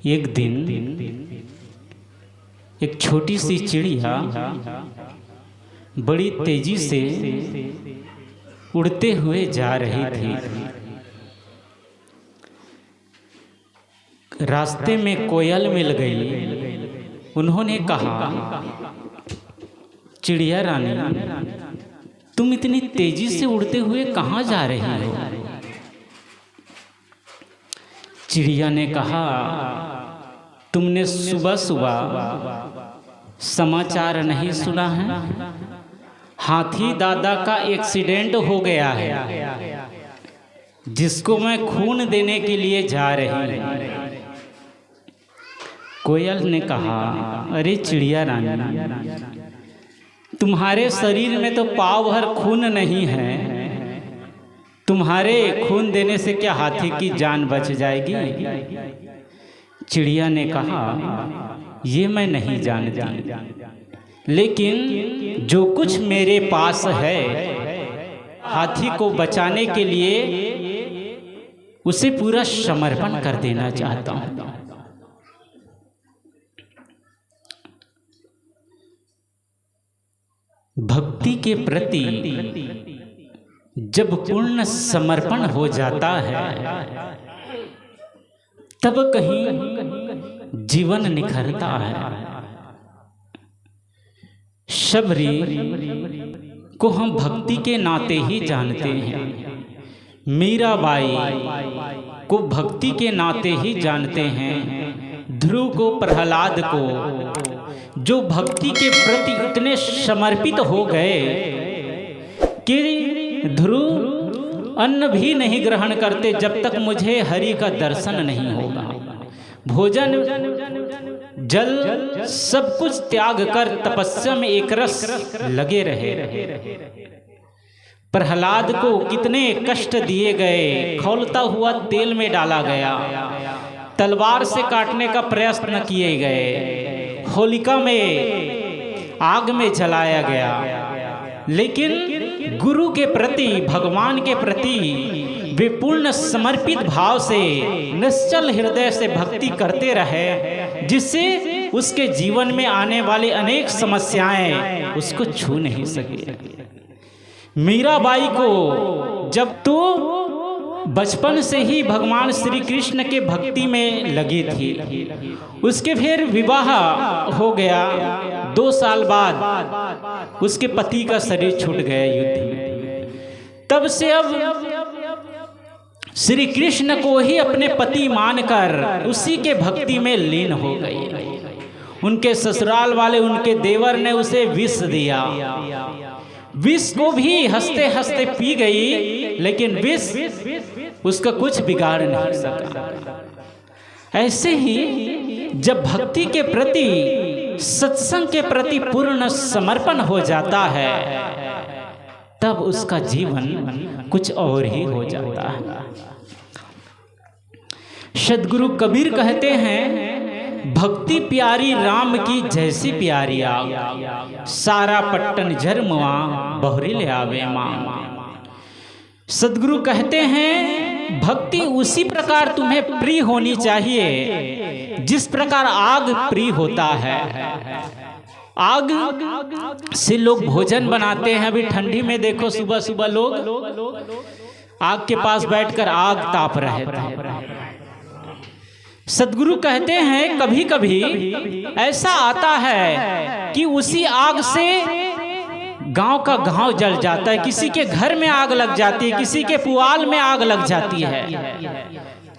एक दिन एक छोटी सी चिड़िया बड़ी तेजी से उड़ते हुए जा रही थी। रास्ते में कोयल मिल गई। उन्होंने कहा, चिड़िया रानी, तुम इतनी तेजी से उड़ते हुए कहाँ जा रही हो? चिड़िया ने कहा, तुमने सुबह सुबह समाचार नहीं सुना है? हाथी दादा का एक्सीडेंट हो गया है, जिसको मैं खून देने के लिए जा रही हूँ। कोयल ने कहा, अरे चिड़िया रानी, तुम्हारे शरीर में तो पाव भर खून नहीं है, तुम्हारे खून देने से क्या हाथी की जान बच जाएगी? चिड़िया ने कहा, ये मैं नहीं जानती, लेकिन जो कुछ मेरे पास है हाथी को बचाने के लिए उसे पूरा समर्पण कर देना चाहता हूँ। भक्ति के प्रति जब पूर्ण समर्पण हो जाता है तब कहीं जीवन निखरता है। शबरी को हम भक्ति के नाते ही जानते हैं, मीराबाई को भक्ति के नाते ही जानते हैं, ध्रुव को, प्रहलाद को, जो भक्ति के प्रति इतने समर्पित हो गए कि ध्रुव अन्न भी नहीं ग्रहण करते जब तक मुझे हरि का दर्शन नहीं होगा। भोजन जल सब कुछ त्याग कर तपस्या में एकरस लगे रहे। प्रहलाद को कितने कष्ट दिए गए, खौलता हुआ तेल में डाला गया, तलवार से काटने का प्रयत्न किए गए, होलिका में आग में जलाया गया, लेकिन गुरु के प्रति, भगवान के प्रति वे पूर्ण समर्पित भाव से निश्चल हृदय से भक्ति करते रहे, जिससे उसके जीवन में आने वाली अनेक समस्याएं उसको छू नहीं सके। मीराबाई को जब तो बचपन से ही भगवान श्री कृष्ण के भक्ति में लगी थी, उसके फिर विवाह हो गया। 2 साल बाद उसके पति का शरीर छूट गया युद्ध में। तब से अब श्री कृष्ण को ही अपने पति मानकर उसी के भक्ति में लीन हो गई। उनके ससुराल वाले, उनके देवर ने उसे विष दिया, विष को भी हंसते हंसते पी गई, लेकिन विष उसका कुछ बिगाड़ नहीं सका। ऐसे ही जब भक्ति के प्रति, सत्संग के प्रति पूर्ण समर्पण हो जाता है तब उसका जीवन कुछ और ही हो जाता है। सद्गुरु कबीर कहते हैं, भक्ति प्यारी राम की जैसी प्यारी आग, सारा पट्टन झरमवा बहुरी ले आवे मां। सद्गुरु कहते हैं, भक्ति उसी प्रकार तुम्हें प्रिय होनी चाहिए जिस प्रकार आग प्रिय होता है। आग से लोग भोजन बनाते हैं। अभी ठंडी में देखो, सुबह सुबह लोग आग के पास बैठकर आग ताप रहे थे। सद्गुरु कहते हैं, कभी कभी ऐसा आता है कि उसी आग से गांव का गांव जल जाता है, किसी के घर में आग लग जाती है, किसी के पुआल में आग लग जाती है,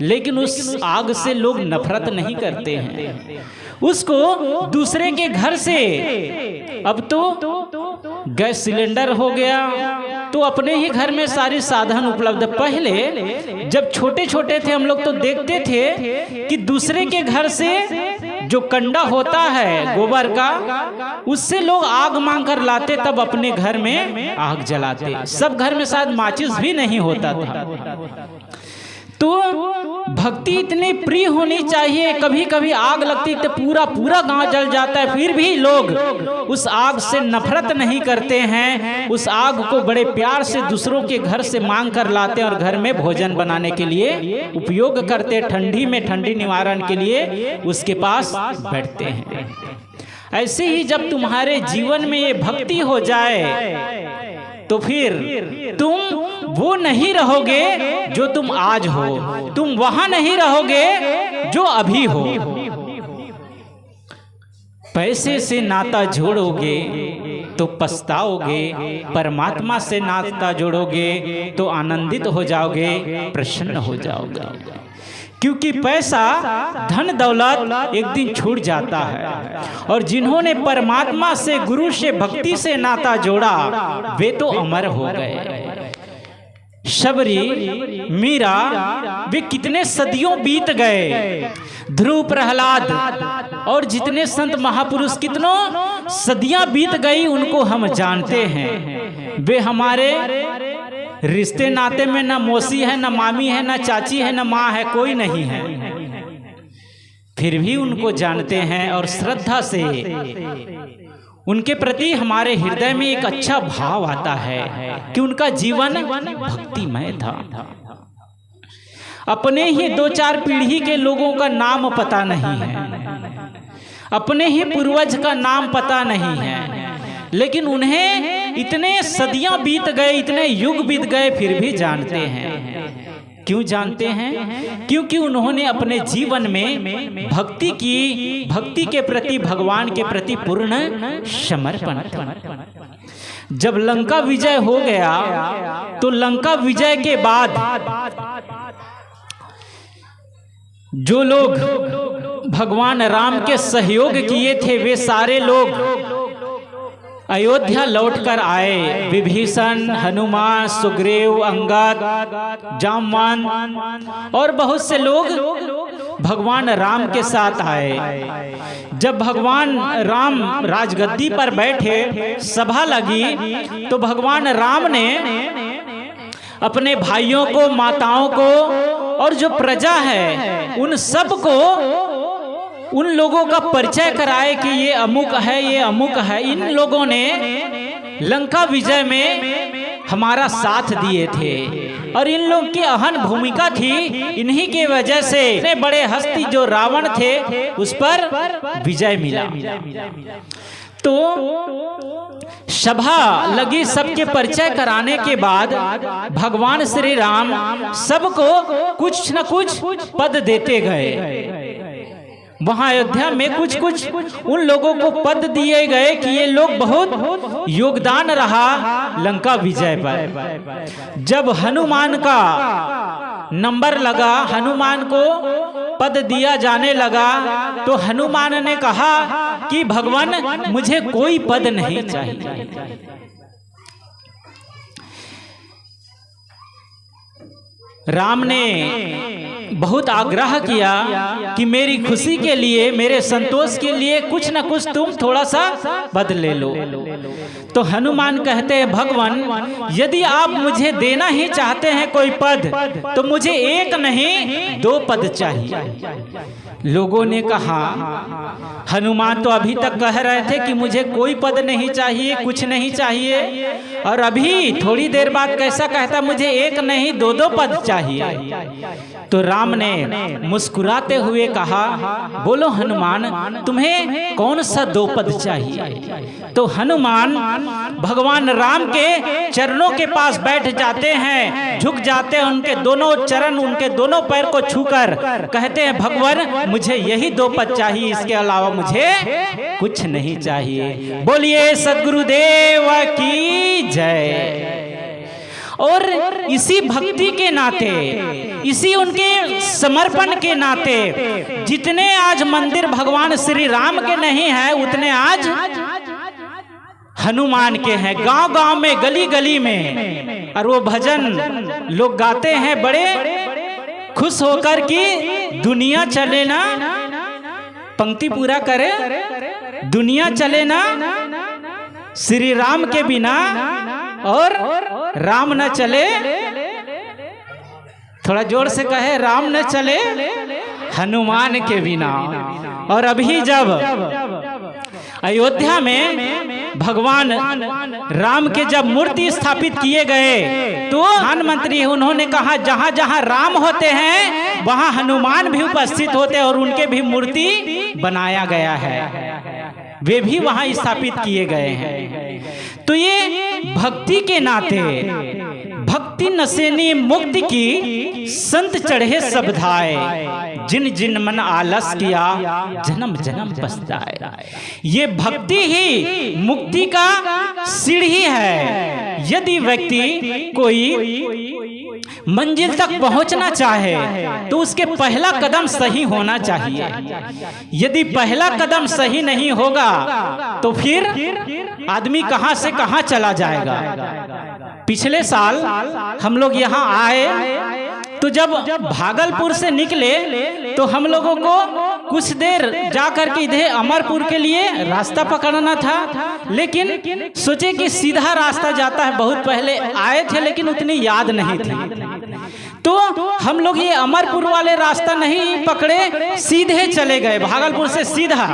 लेकिन उस आग से लोग नफरत नहीं करते हैं। उसको दूसरे के घर से, अब तो गैस सिलेंडर हो गया तो अपने ही घर में सारी साधन उपलब्ध। पहले जब छोटे छोटे थे हम लोग तो देखते थे कि दूसरे के घर से जो कंडा होता है गोबर का, उससे लोग आग मांग कर लाते, तब अपने घर में आग जलाते। सब घर में शायद माचिस भी नहीं होता था। तो भक्ति इतनी प्रिय होनी चाहिए, कभी कभी आग लगती तो पूरा पूरा गांव जल जाता है, फिर भी लोग उस आग से नफरत नहीं करते हैं, उस आग को बड़े प्यार से दूसरों के घर से मांग कर लाते हैं और घर में भोजन बनाने के लिए उपयोग करते, ठंडी में ठंडी निवारण के लिए उसके पास बैठते हैं। ऐसे ही जब तुम्हारे जीवन में ये भक्ति हो जाए तो फिर तुम वो नहीं रहोगे जो तुम आज हो, तुम वहां नहीं रहोगे जो अभी हो। पैसे से नाता जोड़ोगे तो पछताओगे, परमात्मा से नाता जोड़ोगे तो आनंदित हो जाओगे, प्रसन्न हो जाओगे। क्योंकि पैसा धन दौलत एक दिन छूट जाता है, और जिन्होंने परमात्मा से, गुरु से, भक्ति से नाता जोड़ा वे तो अमर हो गए। शबरी, मीरा, वे कितने सदियों बीत गए। ध्रुव, प्रहलाद और जितने संत महापुरुष कितनों सदियां बीत गई, उनको हम जानते हैं। वे हमारे रिश्ते नाते में न मौसी है, न मामी है, न चाची है, न माँ है, कोई नहीं है। फिर भी उनको जानते हैं और श्रद्धा से उनके प्रति हमारे हृदय में एक अच्छा भाव आता है कि उनका जीवन भक्तिमय था। अपने ही 2-4 पीढ़ी के लोगों का नाम पता नहीं है, अपने ही पूर्वज का नाम पता नहीं है, लेकिन उन्हें इतने सदियां बीत गए, इतने युग बीत गए, फिर भी जानते हैं। क्यों जानते हैं? क्योंकि उन्होंने अपने जीवन में भक्ति की, भक्ति के प्रति, भगवान के प्रति पूर्ण समर्पण था। जब लंका विजय हो गया तो लंका विजय के बाद जो लोग भगवान राम के सहयोग किए थे वे सारे लोग अयोध्या लौटकर आए। विभीषण, हनुमान, सुग्रीव, अंगद, जामवंत और बहुत से लोग भगवान राम के साथ आए। जब भगवान राम राजगद्दी पर बैठे, सभा लगी, तो भगवान राम ने अपने भाइयों को, माताओं को और जो प्रजा है उन सब को, उन लोगों का परिचय कराए कि ये अमुक है, ये अमुक है। इन लोगों ने लंका विजय में हमारा साथ दिए थे और इन लोगों की अहम भूमिका थी। इन्हीं के वजह से इतने बड़े हस्ती जो रावण थे उस पर विजय मिला। तो सभा लगी, सबके परिचय कराने के बाद भगवान श्री राम सबको कुछ न कुछ पद देते गए। वहां अयोध्या में कुछ कुछ उन लोगों को पद दिए गए कि ये लोग बहुत योगदान रहा लंका विजय पर। जब हनुमान का नंबर लगा, हनुमान को पद दिया जाने लगा, तो हनुमान ने कहा कि भगवान मुझे कोई पद नहीं चाहिए। राम ने बहुत आग्रह किया कि मेरी खुशी के लिए, मेरे संतोष के लिए कुछ न कुछ तुम थोड़ा सा पद ले लो। तो हनुमान कहते हैं भगवान यदि आप मुझे देना ही चाहते हैं कोई पद तो मुझे 1 नहीं 2 पद चाहिए। लोगों ने कहा, हनुमान तो अभी तक कह रहे थे कि मुझे कोई पद नहीं चाहिए, कुछ नहीं चाहिए, और अभी थोड़ी देर बाद कैसा कहता मुझे 1 नहीं 2 पद चाहिए। तो राम ने मुस्कुराते हुए कहा, बोलो हनुमान तुम्हें कौन सा 2 पद चाहिए। तो हनुमान भगवान राम के चरणों के पास बैठ जाते हैं, झुक जाते हैं, उनके दोनों चरण, उनके दोनों पैर को छूकर कहते हैं भगवान मुझे यही 2 पद चाहिए, इसके अलावा मुझे कुछ नहीं चाहिए। बोलिए सद्गुरुदेव की जय। और इसी भक्ति के नाते, इसी उनके समर्पण के नाते जितने आज मंदिर भगवान श्री राम के नहीं है उतने आज हनुमान के हैं, गांव गांव में, गली गली में। और वो भजन लोग गाते हैं बड़े खुश होकर कि दुनिया चले ना, पंक्ति पूरा करे, दुनिया चले ना श्री राम के बिना और राम न चले थोड़ा जोर से कहे, राम न चले हनुमान के बिना। और अभी जब अयोध्या में भगवान राम के जब मूर्ति स्थापित किए गए तो प्रधानमंत्री उन्होंने कहा जहां जहां राम होते हैं वहां हनुमान भी उपस्थित होते हैं और उनके भी मूर्ति बनाया गया है, वे भी वहां स्थापित किए गए हैं। तो ये भक्ति के नाते, भक्ति नसेनी मुक्ति की संत चढ़े सब धाए, जिन जिन मन आलस किया जन्म जन्म पछताए। ये भक्ति ही मुक्ति का सीढ़ी है। यदि व्यक्ति कोई मंजिल तक पहुंचना चाहे तो उसके पहला कदम सही होना चाहिए। यदि पहला कदम सही नहीं होगा तो फिर आदमी कहां से कहां चला जाएगा। पिछले साल हम लोग यहाँ आए तो जब भागलपुर से निकले तो हम लोगों को कुछ देर जाकर के इधर अमरपुर के लिए रास्ता पकड़ना था, लेकिन सोचे कि सीधा रास्ता जाता है। बहुत पहले आए थे लेकिन उतनी याद नहीं थी, तो हम लोग ये अमरपुर वाले रास्ता नहीं पकड़े, सीधे चले गए भागलपुर से सीधा।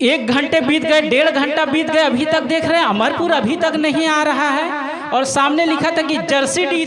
1 घंटे बीत गए, 1.5 घंटा बीत गए, अभी तक देख रहे हैं अमरपुर अभी तक नहीं आ रहा है। और सामने लिखा था कि जर्सीडी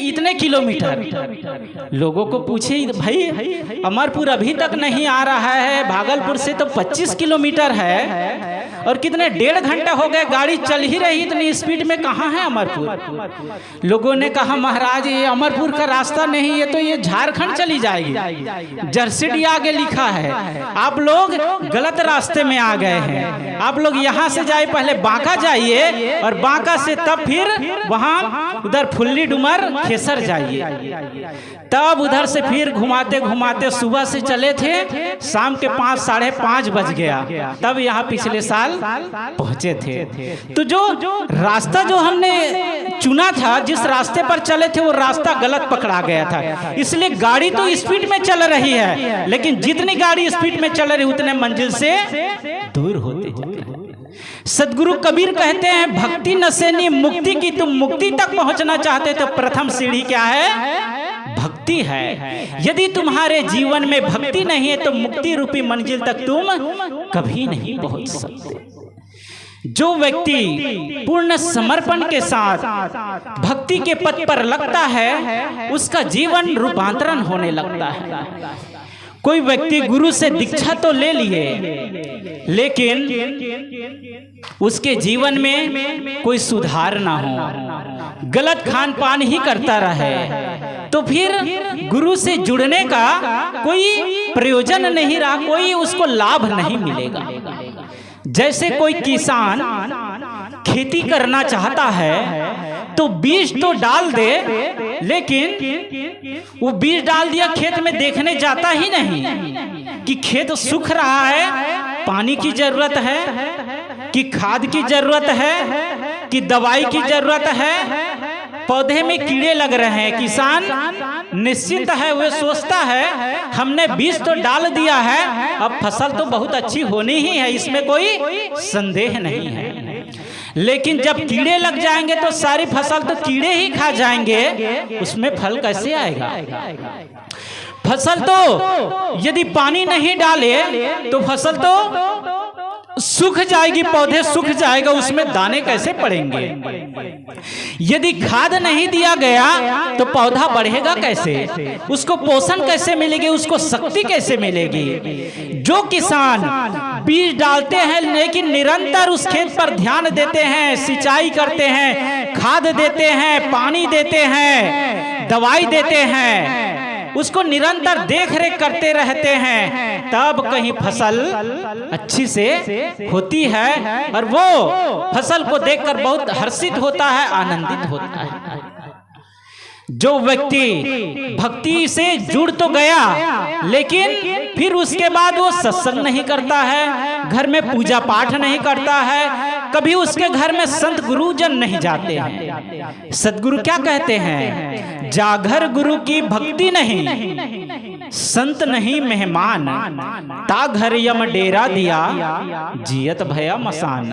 इतने किलोमीटर। लोगों को पूछे, भाई अमरपुर अभी तक नहीं आ रहा है, भागलपुर से तो 25 किलोमीटर है और कितने 1.5 घंटा हो गए, गाड़ी चल ही रही इतनी स्पीड में, कहाँ है अमरपुर। लोगों ने कहा महाराज ये अमरपुर का रास्ता नहीं, ये तो ये झारखंड चली जाएगी, जर्सीडी आगे लिखा है, आप लोग गलत रास्ते में आ गए हैं। आप लोग यहाँ से जाए, पहले बांका जाइए और बांका से तब फिर वहां उधर फुल्ली डुमर खेसर जाइए, तब उधर से फिर घुमाते घुमाते सुबह से चले थे, शाम के 5 साढ़े 5 बज गया, तब यहाँ पिछले साल पहुंचे थे। तो जो रास्ता जो हमने चुना था, जिस रास्ते पर चले थे वो रास्ता गलत पकड़ा गया था, इसलिए गाड़ी तो स्पीड में चल रही है, लेकिन जितनी गाड़ी स्पीड में चल रही उतने मंजिल से दूर होते। सदगुरु कबीर कहते हैं भक्ति नसेनी मुक्ति की, तुम मुक्ति तक पहुंचना चाहते तो प्रथम सीढ़ी क्या है? भक्ति है। यदि तुम्हारे जीवन में भक्ति नहीं है तो मुक्ति रूपी मंजिल तक तुम कभी नहीं पहुंच सकते। जो व्यक्ति पूर्ण समर्पण के साथ भक्ति के पथ पर लगता है उसका जीवन रूपांतरण होने लगता है। कोई व्यक्ति गुरु से दीक्षा तो ले लिए लेकिन उसके जीवन में कोई सुधार ना हो, गलत खान पान ही करता रहे, तो फिर गुरु से जुड़ने का कोई प्रयोजन नहीं रहा, कोई उसको लाभ नहीं मिलेगा। जैसे कोई किसान खेती करना चाहता है तो बीज तो डाल दे, लेकिन वो बीज डाल दिया, खेत में देखने जाता ही नहीं कि खेत सूख रहा है, पानी की जरूरत है कि खाद की जरूरत है कि दवाई की जरूरत है, पौधे में कीड़े लग रहे हैं। किसान निश्चित है, वह सोचता है हमने बीज तो डाल दिया है, अब फसल तो बहुत अच्छी होनी ही है, इसमें कोई संदेह नहीं है। लेकिन जब कीड़े लग जाएंगे तो सारी फसल तो कीड़े ही खा जाएंगे, उसमें फल कैसे आएगा? फसल तो यदि पानी नहीं डाले तो फसल तो सूख जाएगी, पौधे सूख जाएगा, उसमें दाने कैसे पड़ेंगे? यदि खाद नहीं दिया गया तो पौधा बढ़ेगा कैसे? उसको पोषण कैसे मिलेगी? उसको शक्ति कैसे मिलेगी? जो किसान बीज डालते हैं लेकिन निरंतर उस खेत पर ध्यान देते हैं, सिंचाई करते हैं, खाद देते हैं, पानी देते हैं, दवाई देते हैं, उसको निरंतर देख रेख करते रहते हैं, तब कहीं फसल अच्छी से होती है और वो फसल को देखकर बहुत हर्षित होता है, आनंदित होता है। जो व्यक्ति भक्ति से जुड़ तो गया लेकिन फिर उसके बाद वो सत्संग नहीं करता है, घर में पूजा पाठ नहीं करता है, कभी उसके घर में संत गुरुजन नहीं जाते हैं। सदगुरु क्या कहते हैं? जागर गुरु की भक्ति नहीं, संत नहीं मेहमान, ता घर यम डेरा दिया, जियत भया मसान।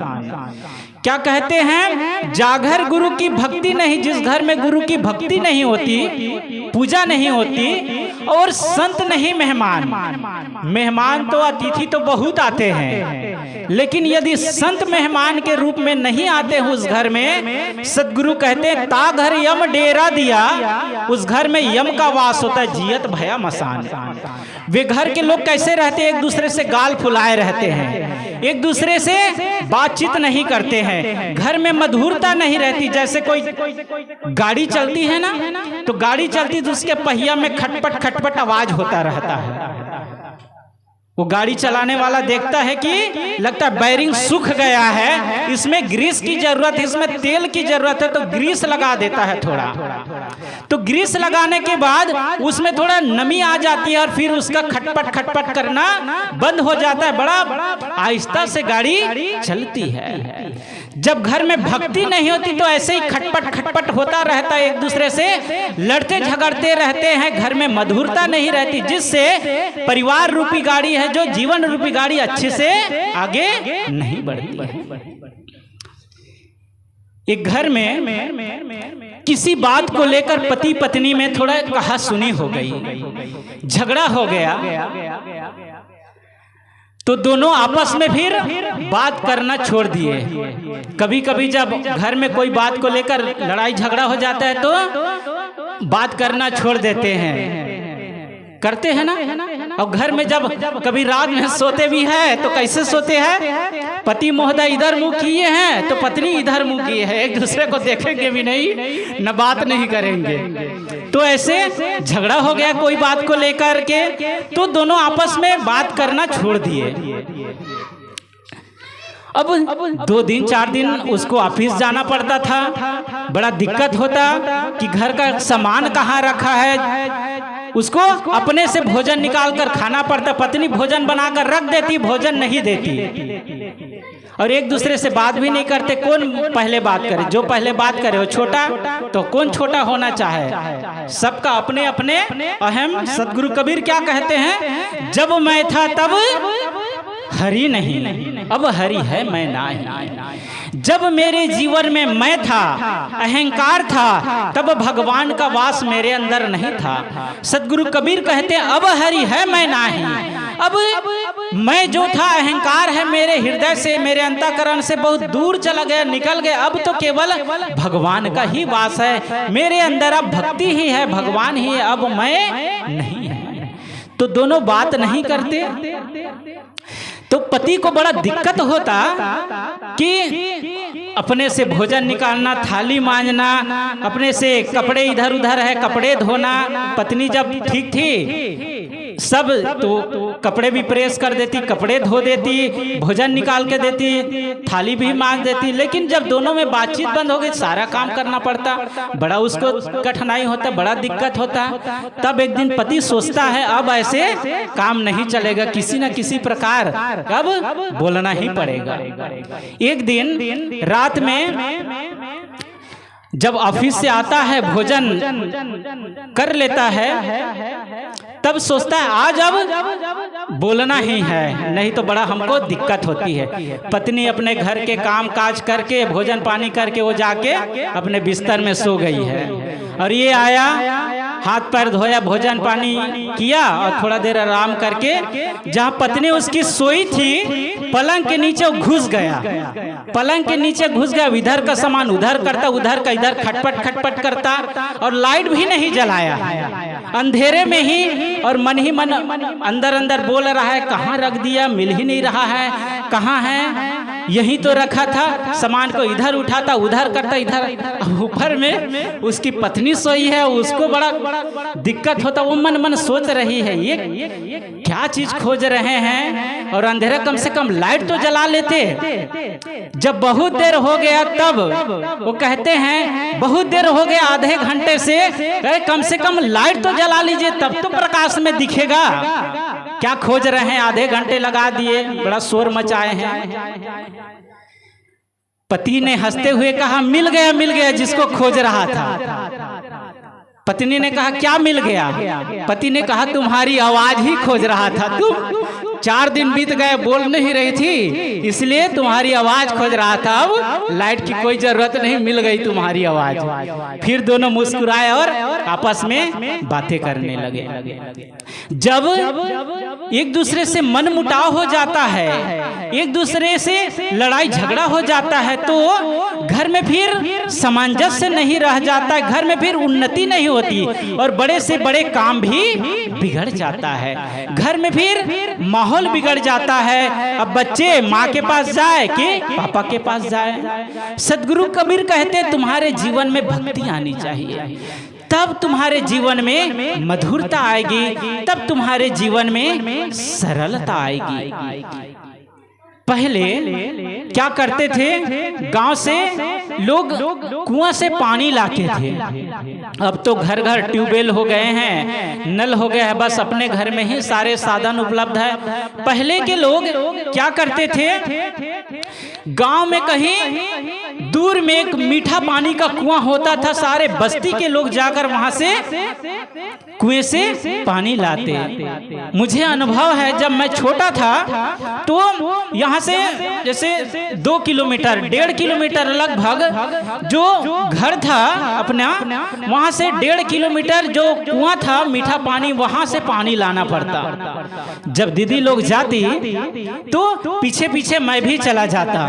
क्या कहते हैं, जागर गुरु की भक्ति नहीं, जिस घर में गुरु की भक्ति नहीं होती, पूजा नहीं होती, और संत नहीं मेहमान। मेहमान तो अतिथि तो बहुत आते हैं, लेकिन यदि संत मेहमान के रूप में नहीं आते हैं उस घर में, सदगुरु कहते हैं ता घर यम डेरा दिया, उस घर में यम का वास होता है, जियत भया मसान। वे घर के लोग कैसे रहते हैं, एक दूसरे से गाल फुलाए रहते हैं, एक दूसरे से बातचीत नहीं करते हैं, घर में मधुरता नहीं रहती। जैसे कोई गाड़ी चलती है ना, तो गाड़ी चलती तो उसके पहिया में खटपट खटपट आवाज होता रहता है। वो गाड़ी चलाने वाला देखता है कि लगता है बैरिंग सूख गया है, इसमें ग्रीस की जरूरत है, इसमें तेल की जरूरत है, तो ग्रीस लगा देता है थोड़ा। तो ग्रीस लगाने के बाद उसमें थोड़ा नमी आ जाती है और फिर उसका खटपट खटपट करना बंद हो जाता है, बड़ा आहिस्ता से गाड़ी चलती है। जब घर में भक्ति नहीं होती तो ऐसे ही खटपट खटपट होता रहता है, एक दूसरे से लड़ते झगड़ते रहते हैं, घर में मधुरता नहीं रहती, जिससे परिवार रूपी गाड़ी है, जो जीवन रूपी गाड़ी, अच्छे से आगे नहीं बढ़ती है। एक घर में किसी बात को लेकर पति पत्नी में थोड़ा कहा सुनी हो गई, झगड़ा हो गया, तो दोनों आपस में फिर बात करना छोड़ दिए। कभी कभी जब घर में कोई बात को लेकर लड़ाई झगड़ा हो जाता है तो बात करना छोड़ देते हैं, करते हैं ना। और घर में जब कभी रात में सोते भी है तो कैसे सोते हैं, पति महोदय इधर मुंह किए हैं तो पत्नी इधर मुंह किए हैं, एक दूसरे को देखेंगे भी नहीं, न बात नहीं करेंगे। तो ऐसे झगड़ा हो गया कोई बात को लेकर के, तो दोनों आपस में बात करना छोड़ दिए। अब 2 दिन 4 दिन उसको ऑफिस जाना पड़ता था, बड़ा दिक्कत होता कि घर का सामान कहाँ रखा है, उसको अपने से भोजन निकाल कर खाना पड़ता। पत्नी भोजन बनाकर रख देती, भोजन नहीं देती, और एक दूसरे से बात भी नहीं करते। कौन पहले बात करे, जो पहले बात करे वो छोटा, तो कौन छोटा होना चाहे, सबका अपने अपने अहम। सदगुरु कबीर क्या कहते हैं, जब मैं था तब हरि नहीं, अब हरि है मैं नहीं। जब मेरे जीवन में मैं था, अहंकार था, तब भगवान का वास मेरे अंदर नहीं था। सदगुरु कबीर कहते हैं अब हरि है मैं नहीं। अब मैं जो था, अहंकार है मेरे हृदय से, मेरे अंतःकरण से बहुत दूर चला गया, निकल गया। अब तो केवल भगवान का ही वास है मेरे अंदर, अब भक्ति ही है, भगवान ही है, अब मैं नहीं है। तो दोनों बात नहीं करते, तो पति को बड़ा दिक्कत होता कि अपने से भोजन निकालना, थाली मांजना, अपने से कपड़े इधर उधर है कपड़े धोना। पत्नी जब ठीक थी सब तो कपड़े भी प्रेस कर देती, कपड़े धो देती, भोजन निकाल के देती, थाली भी मांज देती। लेकिन जब दोनों में बातचीत बंद हो गई, सारा काम करना पड़ता, बड़ा उसको कठिनाई होता, बड़ा दिक्कत होता। तब एक दिन पति सोचता है अब ऐसे काम नहीं चलेगा, किसी न किसी प्रकार अब बोलना ही पड़ेगा। एक दिन रात में जब ऑफिस से आता है, भोजन कर लेता है, तब सोचता है आज अब बोलना ही है, नहीं तो बड़ा हमको दिक्कत होती है। पत्नी अपने घर के काम काज करके, भोजन पानी करके वो जाके अपने बिस्तर में सो गई है, और ये आया, हाथ पैर धोया, भोजन पानी किया, और थोड़ा देर आराम करके जहाँ पत्नी उसकी सोई थी पलंग के नीचे घुस गया। पलंग के नीचे घुस गया, इधर का सामान उधर करता, उधर का इधर खटपट खटपट करता, और लाइट भी नहीं जलाया, अंधेरे में ही, और मन ही मन अंदर अंदर बोल रहा है कहाँ रख दिया, मिल ही नहीं रहा है, कहाँ है, यहीं तो रखा था। सामान को इधर उठाता, उधर करता, इधर। ऊपर में उसकी पत्नी सोई है, उसको बड़ा दिक्कत होता। वो मन मन सोच रही है ये क्या चीज खोज रहे हैं, और अंधेरा कम से कम लाइट तो जला लेते। जब बहुत देर हो गया तब वो कहते हैं बहुत देर हो गया, आधे घंटे से, कम से कम लाइट तो जला लीजिए, तब तो प्रकाश में दिखेगा। क्या खोज रहे हैं, आधे घंटे लगा दिए, बड़ा शोर मचाए हैं। पति ने हंसते हुए कहा मिल गया जिसको खोज रहा था। पत्नी ने कहा क्या मिल गया? पति ने कहा तुम्हारी आवाज ही खोज रहा था, 4 दिन बीत गए, बोल नहीं रही थी, इसलिए तुम्हारी आवाज खोज रहा था। अब लाइट की कोई जरूरत नहीं, मिल गई तुम्हारी आवाज। फिर दोनों मुस्कुराए और आपस में बातें करने लगे। जब एक दूसरे से मन मुटाव हो जाता है, एक दूसरे से लड़ाई झगड़ा हो जाता है, तो घर में फिर सामंजस्य नहीं रह जाता, घर में फिर उन्नति नहीं होती और बड़े से बड़े काम भी बिगड़ जाता है। घर में फिर माहौल बिगड़ जाता है। अब बच्चे माँ के पास जाए कि पापा के पास जाए। सदगुरु कबीर कहते तुम्हारे जीवन में भक्ति आनी चाहिए, तब तुम्हारे जीवन में मधुरता आएगी, तब तुम्हारे जीवन में सरलता आएगी। पहले क्या करते थे, गांव से लोग कुआं से पानी लाते थे। अब तो घर घर ट्यूबवेल हो गए हैं, नल हो गए हैं, बस अपने घर में ही सारे साधन उपलब्ध है। पहले के लोग क्या करते थे, गांव में कहीं दूर में एक मीठा पानी का कुआं होता था, सारे बस्ती के लोग जाकर वहां से कुएं से पानी लाते। मुझे अनुभव है, जब मैं छोटा था तो यहाँ से जैसे 2 किलोमीटर 1.5 किलोमीटर लगभग जो घर था अपना, वहां से 1.5 किलोमीटर जो कुआं था मीठा पानी, वहां से पानी लाना पड़ता। जब दीदी लोग जाती तो पीछे पीछे मैं भी चला जाता।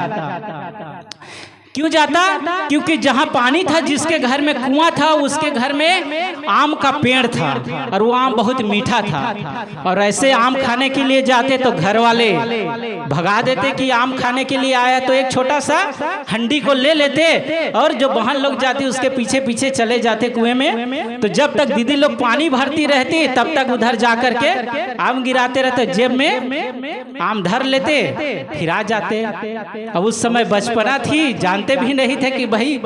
क्यों जाता? क्योंकि जहां पानी था, जिसके घर में कुआं था, उसके घर में आम का पेड़ था और वो आम बहुत मीठा था। और ऐसे आम खाने के लिए जाते तो घर वाले भगा देते कि आम खाने के लिए आया, तो एक छोटा सा हंडी को ले लेते और जो बहन लोग जाती उसके पीछे पीछे चले जाते कुएं में। तो जब तक दीदी लोग पानी भरती रहती तब तक उधर जाकर के आम गिराते रहते, जेब में आम धर लेते, फिर आ जाते। अब उस समय बचपना थी, जानते भी नहीं थे कि भाई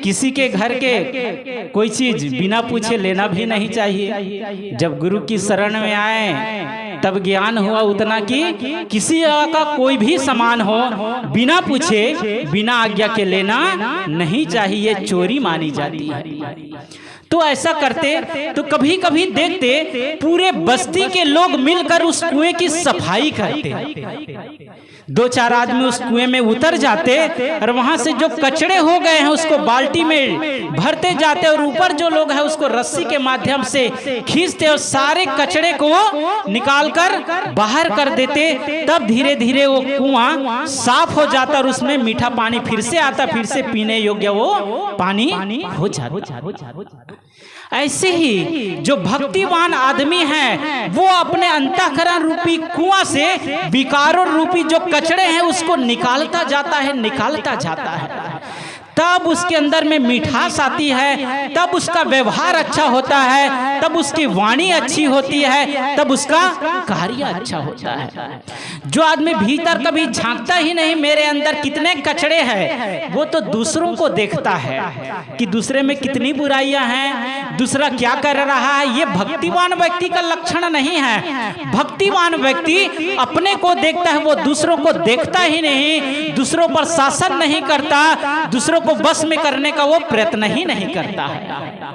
किसी के घर के कोई चीज बिना पूछे लेना भी नहीं चाहिए। जब गुरु की शरण में आए तब ज्ञान हुआ उतना कि किसी का कोई भी सामान हो, बिना पूछे बिना आज्ञा के लेना नहीं चाहिए, चोरी मानी जाती है। तो ऐसा करते तो कभी कभी देखते पूरे बस्ती के लोग मिलकर उस कुएं की सफाई करते। 2-4 आदमी उस कुएं में उतर जाते और वहां से जो कचड़े हो गए हैं उसको बाल्टी में भरते जाते और ऊपर जो लोग हैं उसको रस्सी के माध्यम से खींचते और सारे कचड़े को निकालकर बाहर कर देते। तब धीरे धीरे वो कुआं साफ हो जाता और उसमें मीठा पानी फिर से आता, फिर से पीने योग्य वो पानी हो जाता। ऐसे ही जो भक्तिवान आदमी है वो अपने अंतःकरण रूपी कुआं से विकारों रूपी जो कचड़े हैं उसको निकालता जाता है। तब उसके अंदर में मिठास आती है, तब उसका व्यवहार अच्छा होता है, तब उसकी वाणी अच्छी होती है, तब उसका कार्य अच्छा होता है। जो आदमी भीतर कभी झांकता ही नहीं मेरे अंदर कितने कचड़े हैं, वो तो दूसरों को देखता है कि दूसरे में कितनी बुराइयां हैं, दूसरा क्या कर रहा है। ये भक्तिवान व्यक्ति का लक्षण नहीं है। भक्तिवान व्यक्ति अपने को देखता है, वो दूसरों को देखता ही नहीं, दूसरों पर शासन नहीं करता, दूसरों को बस में करने का वो प्रयत्न ही नहीं करता है।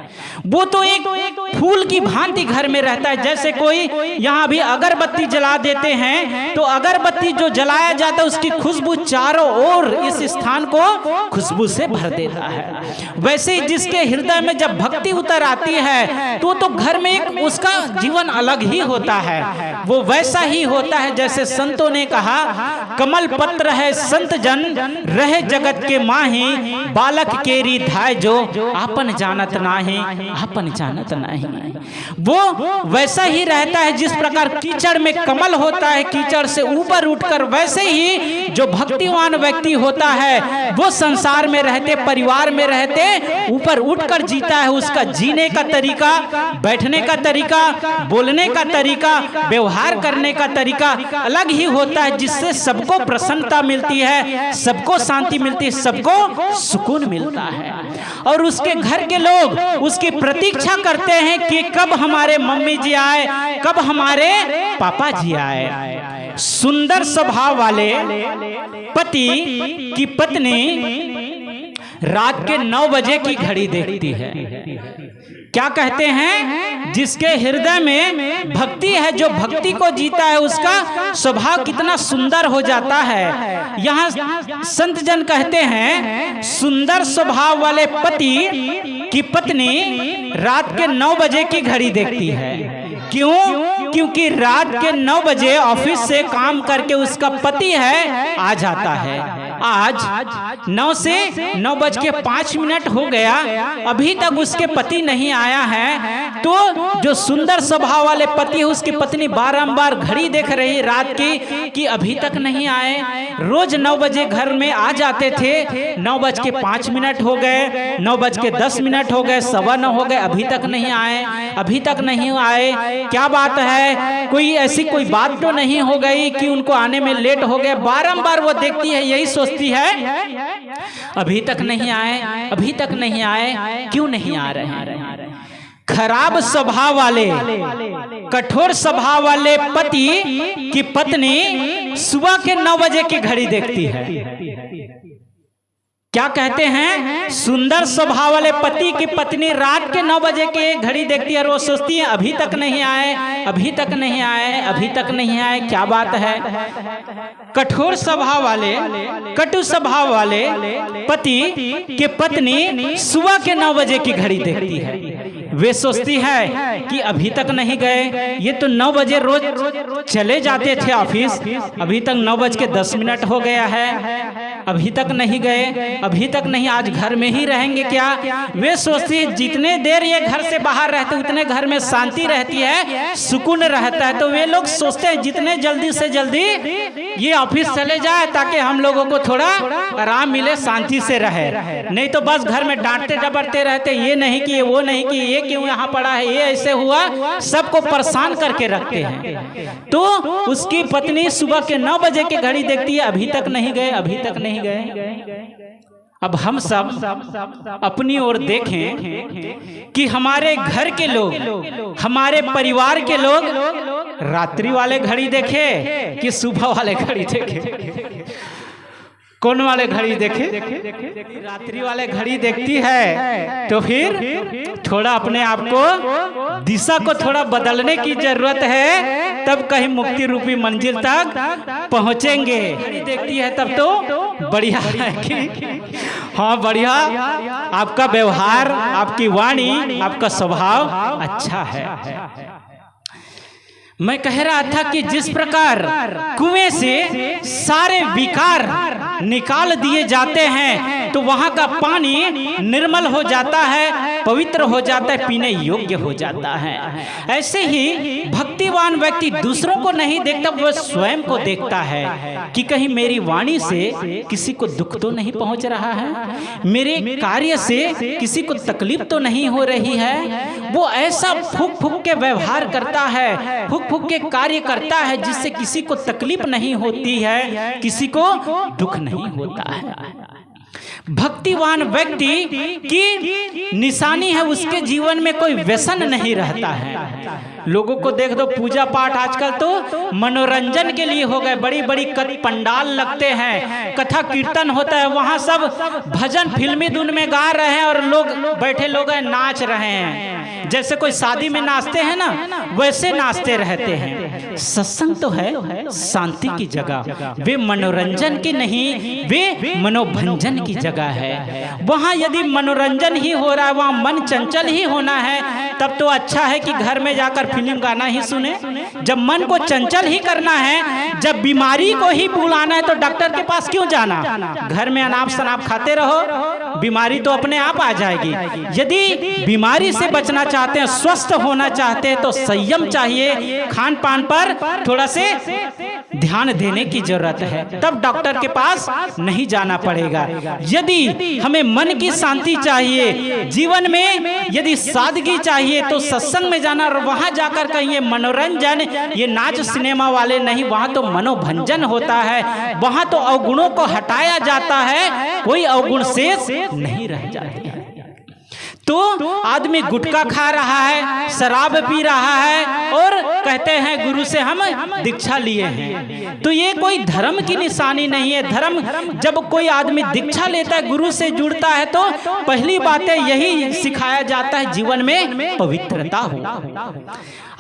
वो तो एक फूल की भांति घर में रहता है। जैसे कोई यहाँ भी अगरबत्ती जला देते हैं तो अगरबत्ती जो जलाया जाता है उसकी खुशबू चारों ओर इस स्थान को खुशबू से भर देता है। वैसे ही जिसके हृदय में जब भक्ति उतर आती है तो घर में एक उसका जीवन अलग ही होता है। वो वैसा ही होता है जैसे संतों ने कहा, कमल पत्र है संत जन रहे जगत के माही, बालक केरी धाय जो आपन जानत नाही, आपन जानत नहीं। वो वैसा ही रहता है जिस प्रकार कीचड़ में कमल होता है, कीचड़ से ऊपर उठकर, वैसे ही जो भक्तिवान व्यक्ति होता है वो संसार में रहते, परिवार में रहते ऊपर उठकर जीता है। उसका जीने का तरीका, बैठने का तरीका, बोलने का तरीका, व्यवहार करने का तरीका अलग ही होता है, जिससे सबको प्रसन्नता मिलती है, सबको शांति मिलती है, सबको सुकून मिलता है। और उसके घर के लोग उसकी प्रतीक्षा करते हैं कि कब हमारे मम्मी जी आए, कब हमारे पापा जी आए। सुंदर स्वभाव वाले पति की पत्नी रात के 9 बजे की घड़ी देखती है। क्या कहते हैं, जिसके हृदय में भक्ति है, जो भक्ति को जीता है, उसका स्वभाव कितना सुंदर हो जाता है। यहाँ संत जन कहते हैं, सुंदर स्वभाव वाले पति की पत्नी रात के 9 बजे की घड़ी देखती है। क्यों? क्योंकि रात के 9 बजे ऑफिस से काम करके उसका पति है आ जाता है। आज 9 से 9:05 हो गया, अभी तक उसके पति नहीं आया है। तो जो सुंदर स्वभाव वाले पति है, उसकी पत्नी बारंबार घड़ी देख रही रात की कि अभी तक नहीं आए। रोज 9 बजे घर में आ जाते थे, 9:05 हो गए, 9:10 हो गए, 9:15 हो गए, अभी तक नहीं आए, अभी तक नहीं आए। क्या बात है? कोई ऐसी कोई बात तो नहीं हो गई कि उनको आने में लेट हो गया? बारंबार वो देखती है, यही सोचती है, अभी तक नहीं आए, अभी तक नहीं आए, क्यों नहीं आ रहे हैं? खराब स्वभाव वाले, कठोर स्वभाव वाले पति की पत्नी सुबह के 9 बजे की घड़ी देखती है। क्या कहते हैं, सुंदर स्वभाव वाले पति की पत्नी रात के 9 बजे की घड़ी देखती है और वो सोचती है अभी तक नहीं आए, अभी तक नहीं आए, अभी तक नहीं आए। क्या बात है? कठोर स्वभाव वाले, कटु स्वभाव वाले पति की पत्नी सुबह के 9 बजे की घड़ी देखती है। वे सोचती है कि अभी तक नहीं गए, ये तो 9 बजे रोज चले जाते थे ऑफिस, अभी तक 9:10 हो गया है, अभी तक नहीं गए, अभी तक नहीं, आज घर में ही रहेंगे क्या? वे सोचती है जितने देर ये घर से बाहर रहते उतने घर में शांति रहती है, सुकून रहता है। तो वे लोग सोचते हैं जितने जल्दी से जल्दी ये ऑफिस चले जाए ताकि हम लोगों को थोड़ा आराम मिले, शांति से रहे। नहीं तो बस घर में डांटते डबरते रहते, ये नहीं किए, वो नहीं किए, ये क्यों यहाँ पड़ा है, ये ऐसे हुआ, सबको परेशान करके रखते हैं। तो उसकी पत्नी सुबह के 9 बजे की घड़ी देखती है, अभी तक नहीं गए, अभी तक नहीं गए। अब हम सब अपनी ओर देखें कि हमारे घर के लोग, हमारे परिवार के लोग रात्रि वाले घड़ी देखे कि सुबह वाले घड़ी देखे? कौन वाले घड़ी देखे? रात्रि वाले घड़ी देखती है तो फिर थोड़ा अपने आप को, दिशा को थोड़ा बदलने की जरूरत है, तब कहीं मुक्ति रूपी मंजिल तक पहुंचेंगे। घड़ी देखती है तब तो बढ़िया है कि हाँ, बढ़िया, आपका व्यवहार, आपकी वाणी, आपका स्वभाव अच्छा है। मैं कह रहा था कि जिस प्रकार कुएं से सारे विकार निकाल दिए जाते हैं तो वहां का पानी निर्मल हो जाता है, पवित्र हो जाता है, पीने योग्य हो जाता है। ऐसे ही भक्तिवान व्यक्ति दूसरों को नहीं देखता, वह स्वयं को देखता है कि कहीं मेरी वाणी से किसी को दुख तो नहीं पहुंच रहा है, मेरे कार्य से किसी को तकलीफ तो नहीं हो रही है। वो ऐसा फूक फूक के व्यवहार करता है, फूक फूक के कार्य करता है जिससे किसी को तकलीफ नहीं होती है, किसी को दुख नहीं होता है। भक्तिवान व्यक्ति की निशानी है, उसके जीवन में कोई व्यसन नहीं रहता है। लोगों को देख दो, पूजा पाठ आजकल तो मनोरंजन के लिए हो गए, बड़ी बड़ी पंडाल लगते हैं, कथा कीर्तन होता है, वहां सब भजन फिल्मी धुन में गा रहे हैं और लोग बैठे लोग नाच रहे हैं, जैसे कोई शादी में नाचते हैं ना, वैसे नाचते रहते हैं। सत्संग तो है शांति की जगह, वे मनोरंजन की नहीं, वे मनोभंजन की जगह है। वहां यदि मनोरंजन ही हो रहा है, वहां मन चंचल ही होना है, तब तो अच्छा है कि घर में जाकर फिल्म गाना ही सुने। जब मन को चंचल ही करना है, जब बीमारी को ही बुलाना है, तो डॉक्टर के पास क्यों जाना? घर में अनाप शनाप खाते रहो, बीमारी तो अपने आप आ जाएगी। यदि बीमारी से बचना चाहते हैं, स्वस्थ होना चाहते हैं, तो संयम चाहिए, खान पान पर थोड़ा से ध्यान देने की जरूरत है, तब डॉक्टर के पास नहीं जाना पड़ेगा। यदि हमें मन की शांति चाहिए, जीवन में यदि सादगी चाहिए, तो सत्संग में जाना, और वहां जाकर कहीं ये मनोरंजन, ये नाच सिनेमा वाले नहीं, वहां तो मनोभंजन होता है, वहां तो अवगुणों को हटाया जाता है, कोई अवगुण शेष नहीं रह जाते हैं। तो आदमी गुटखा खा रहा है, शराब पी रहा है और कहते हैं गुरु से हम दीक्षा लिए हैं। तो ये कोई धर्म की निशानी नहीं है। धर्म, जब कोई आदमी दीक्षा लेता है, गुरु से जुड़ता है, तो पहली बात है यही सिखाया जाता है जीवन में पवित्रता हो।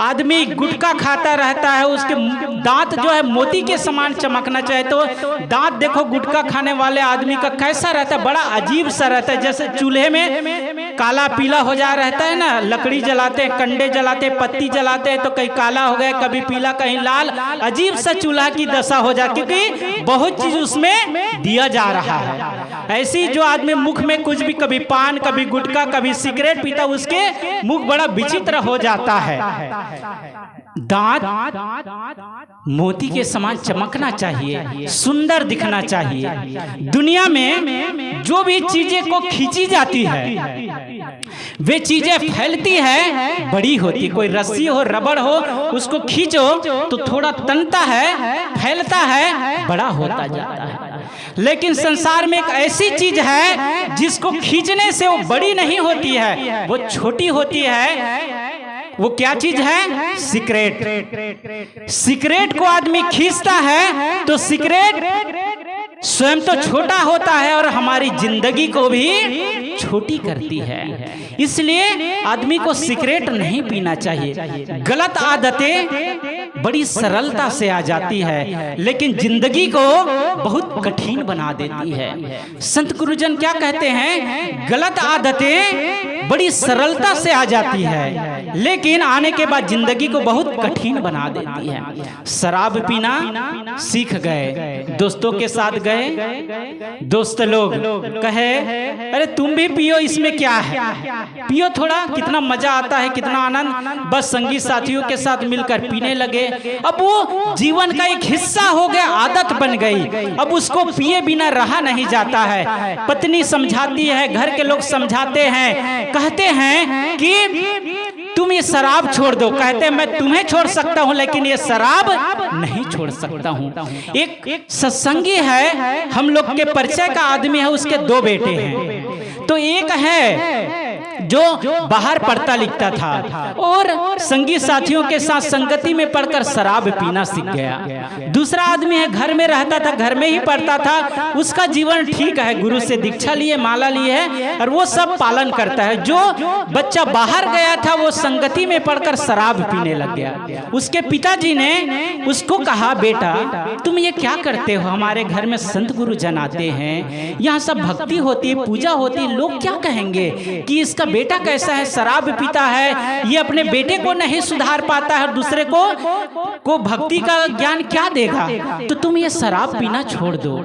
आदमी गुटखा खाता रहता है, उसके दांत जो है मोती के समान चमकना चाहिए। तो दांत देखो गुटखा खाने वाले आदमी का कैसा रहता है, बड़ा अजीब सा रहता है, जैसे चूल्हे में काला पीला हो जा रहता है ना। लकड़ी जलाते हैं, कंडे जलाते हैं, पत्ती जलाते हैं, तो कहीं काला हो गया, कभी पीला, कहीं लाल, अजीब सा चूल्हा की दशा हो जाती, क्योंकि बहुत चीज उसमें दिया जा रहा है। ऐसी जो आदमी मुख में कुछ भी, कभी पान, कभी गुटखा, कभी सिगरेट पीता, उसके मुख बड़ा विचित्र हो जाता है। दांत मोती के समान चमकना चाहिए, सुंदर दिखना चाहिए। दुनिया में जो भी चीजें को खींची जाती है, वे चीजें फैलती है, बड़ी होती। कोई रस्सी हो, रबड़ हो, उसको खींचो तो थोड़ा तनता है, फैलता है, बड़ा होता जाता है। लेकिन संसार में एक ऐसी चीज है जिसको खींचने से वो बड़ी नहीं होती है, वो छोटी होती है। वो क्या चीज है? सिगरेट। सिगरेट को आदमी खींचता है तो सिगरेट स्वयं तो छोटा होता है और हमारी जिंदगी को भी छोटी करती है। इसलिए आदमी को सिगरेट नहीं पीना चाहिए। गलत आदतें बड़ी सरलता से आ जाती है, लेकिन जिंदगी को बहुत कठिन बना देती है। संत गुरुजन क्या कहते हैं? गलत आदतें बड़ी सरलता से आ जाती है, लेकिन आने के बाद जिंदगी को बहुत कठिन बना देती है। शराब पीना सीख गए, दोस्तों के साथ गए, दोस्त लोग कहे अरे तुम भी पियो, इसमें क्या है, पियो थोड़ा, कितना मजा आता है, कितना आनंद। बस संगी साथियों के साथ मिलकर पीने लगे। अब वो जीवन का एक हिस्सा हो गया, आदत बन गई। अब उसको पिए बिना रहा नहीं जाता है। पत्नी समझाती है, घर के लोग समझाते हैं, कहते हैं कि तुम ये शराब छोड़ दो। कहते हैं मैं तुम्हें छोड़ सकता हूं, लेकिन ये शराब नहीं छोड़ सकता हूं। एक सत्संगी है, हम लोग के परिचय का आदमी है, उसके 2 बेटे हैं। तो एक है जो बाहर पढ़ता लिखता था और संगी साथियों के साथ संगति में पढ़कर शराब पीना सीख गया। दूसरा आदमी है, घर में रहता था, घर में ही पढ़ता था, उसका जीवन ठीक है, गुरु से दीक्षा लिए, माला लिए है और वो सब पालन करता है। जो बच्चा बाहर गया था वो संगति में पढ़कर शराब पीने लग गया। उसके पिताजी ने उसको कहा, बेटा तुम ये क्या करते हो, हमारे घर में संत गुरु जन आते हैं, यहाँ सब भक्ति होती है, पूजा होती है, लोग क्या कहेंगे कि इसका बेटा कैसा है, शराब पीता है, ये अपने बेटे को नहीं सुधार पाता है, दूसरे को भक्ति का ज्ञान क्या देगा, तो तुम ये शराब पीना छोड़ दो।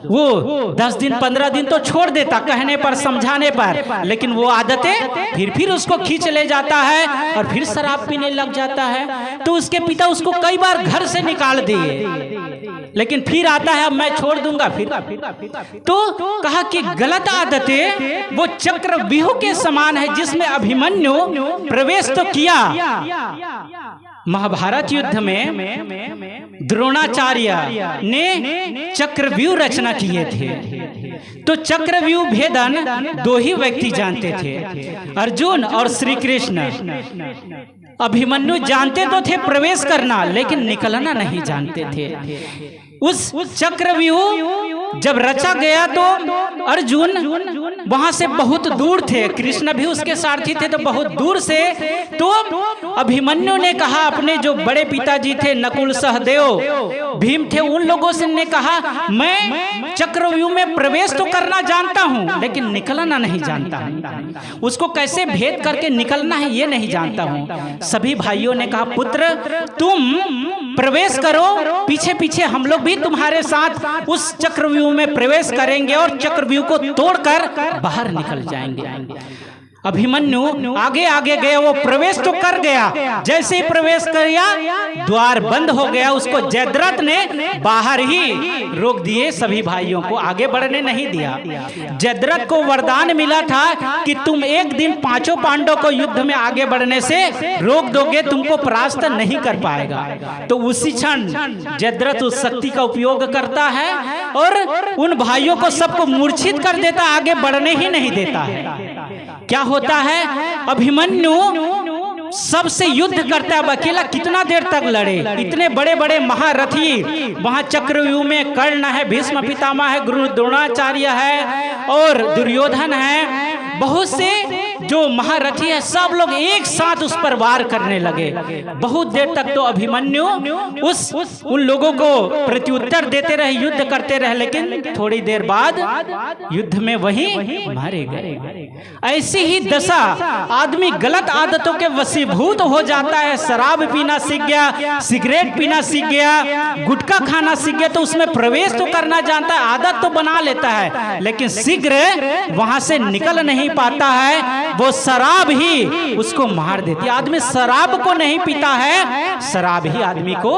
वो 10 दिन 15 दिन तो छोड़ देता, कहने पर, समझाने पर, लेकिन वो आदतें फिर उसको खींच ले जाता है और फिर शराब पीने लग जाता है। तो उसके पिता उसको कई बार घर से निकाल दिए, लेकिन फिर आता है, अब मैं छोड़ दूंगा फिर। तो कहा कि गलत आदतें वो चक्रव्यूह के समान है, जिसमें अभिमन्यु प्रवेश तो किया। महाभारत युद्ध में द्रोणाचार्य ने चक्रव्यूह रचना किए थे। तो चक्रव्यूह भेदन 2 ही व्यक्ति जानते थे, अर्जुन और श्री कृष्ण। अभिमन्यु जानते तो थे प्रवेश करना, लेकिन निकलना नहीं जानते थे। उस चक्रव्यूह जब रचा गया तो अर्जुन वहां से बहुत दूर थे, कृष्ण भी उसके सारथी थे, तो बहुत दूर से तो अभिमन्यु ने कहा, अपने जो बड़े पिताजी थे नकुल, सहदेव, भीम थे, उन लोगों से ने कहा मैं चक्रव्यूह में प्रवेश तो करना जानता हूं, लेकिन निकलना नहीं जानता हूं, उसको कैसे भेद करके निकलना है ये नहीं जानता हूं। सभी भाइयों ने कहा, पुत्र तुम प्रवेश करो, पीछे पीछे हम लोग भी तुम्हारे साथ उस चक्रव्यूह में प्रवेश करेंगे और चक्रव्यूह को तोड़कर बाहर निकल जाएंगे। अभिमन्यु आगे आगे गया, वो प्रवेश तो कर गया, जैसे ही प्रवेश किया द्वार बंद हो गया, उसको जयद्रथ ने बाहर ही रोक दिए, सभी भाइयों को आगे बढ़ने नहीं दिया। जयद्रथ को वरदान मिला था कि तुम एक दिन 5 पांडवों को युद्ध में आगे बढ़ने से रोक दोगे, तुमको परास्त नहीं कर पाएगा। तो उसी क्षण जयद्रथ उस शक्ति का उपयोग करता है और उन भाइयों को सबको मूर्छित कर देता, आगे बढ़ने ही नहीं देता है। क्या होता है, अभिमन्यु सबसे युद्ध करता है, अकेला कितना देर तक लड़े। इतने बड़े बड़े महारथी वहां चक्रव्यूह में कर्ण है, भीष्म पितामह है, गुरु द्रोणाचार्य है और दुर्योधन है, बहुत से जो महारथी है सब लोग एक साथ उस पर वार करने लगे। बहुत देर तक तो अभिमन्यु उन लोगों को प्रत्युत्तर देते रहे, युद्ध करते रहे, लेकिन थोड़ी देर बाद युद्ध में वही मारे गए। ऐसी ही दशा, आदमी गलत आदतों के वशीभूत हो जाता है। शराब पीना सीख गया, सिगरेट पीना सीख गया, गुटखा खाना सीख गया, तो उसमें प्रवेश तो करना जानता है, आदत तो बना लेता है, लेकिन शीघ्र वहां से निकल नहीं पाता है। वो शराब ही उसको मार देती है। आदमी शराब को नहीं पीता है, शराब ही आदमी को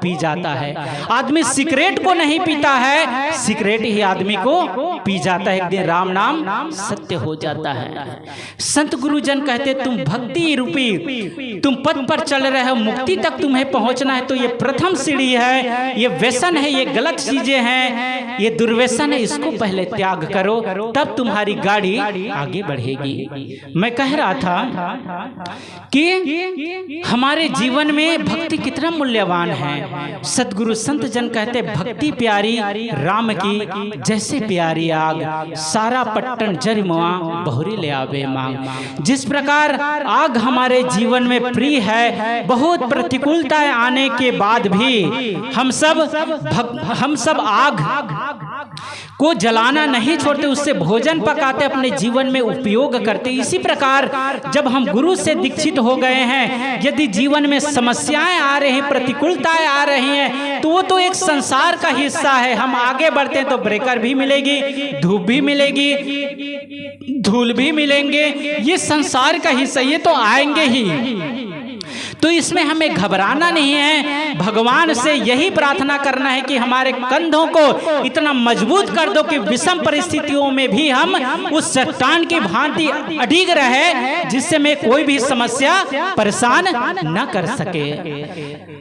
पी जाता है। आदमी सिगरेट को नहीं पीता है, सिगरेट ही आदमी को पी जाता है। एक दिन राम नाम सत्य हो जाता है। संत गुरुजन कहते, तुम भक्ति रूपी तुम पथ पर चल रहे हो, मुक्ति तक तुम्हें पहुंचना है, तो ये प्रथम सीढ़ी है, ये व्यसन है, ये गलत चीजें हैं, ये दुर्व्यसन है, इसको पहले त्याग करो, तब तुम्हारी गाड़ी आगे बढ़ेगी। मैं कह रहा था कि हमारे जीवन में भक्ति कितना मूल्यवान है। सतगुरु संत जन कहते, भक्ति प्यारी राम की जैसे प्यारी आग, सारा पट्टन जरिमुआ बहुरी ले आवे मांग। जिस प्रकार आग हमारे जीवन में प्रिय है, बहुत प्रतिकूलताएं आने के बाद भी हम सब आग को जलाना नहीं छोड़ते, उससे भोजन पकाते, अपने जीवन में उपयोग करते। इसी प्रकार जब हम गुरु से दीक्षित हो गए हैं, यदि जीवन में समस्याएं आ रही हैं, प्रतिकूलताएं आ रही हैं, तो वो तो एक संसार का हिस्सा है। हम आगे बढ़ते हैं तो ब्रेकर भी मिलेगी, धूप भी मिलेगी, धूल भी मिलेंगे, ये संसार का हिस्सा, ये तो आएंगे ही। तो इसमें हमें घबराना नहीं है, भगवान से यही प्रार्थना करना है कि हमारे कंधों को इतना मजबूत कर दो कि विषम परिस्थितियों में भी हम उस चट्टान की भांति अडिग रहे, जिससे में कोई भी समस्या परेशान न कर सके।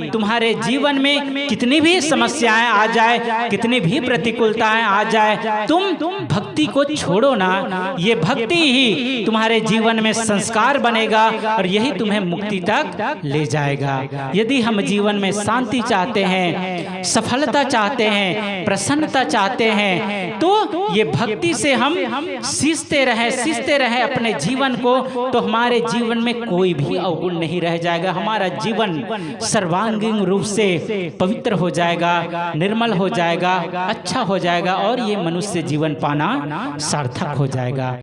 तुम्हारे जीवन में कितनी भी समस्याएं आ जाए, कितनी भी प्रतिकूलताएं आ जाए, तुम भक्ति को छोड़ो ना। ये भक्ति ही तुम्हारे जीवन में संस्कार बनेगा और यही तुम्हें मुक्ति तक ले जाएगा। यदि हम जीवन में शांति चाहते हैं, सफलता चाहते हैं, प्रसन्नता चाहते हैं, तो ये भक्ति से हम सींचते रहे अपने जीवन को, तो हमारे जीवन में कोई भी अवगुण नहीं रह जाएगा। हमारा जीवन सर्वांगीण रूप से पवित्र हो जाएगा, निर्मल हो जाएगा, अच्छा हो जाएगा और ये मनुष्य जीवन पाना सार्थक हो जाएगा।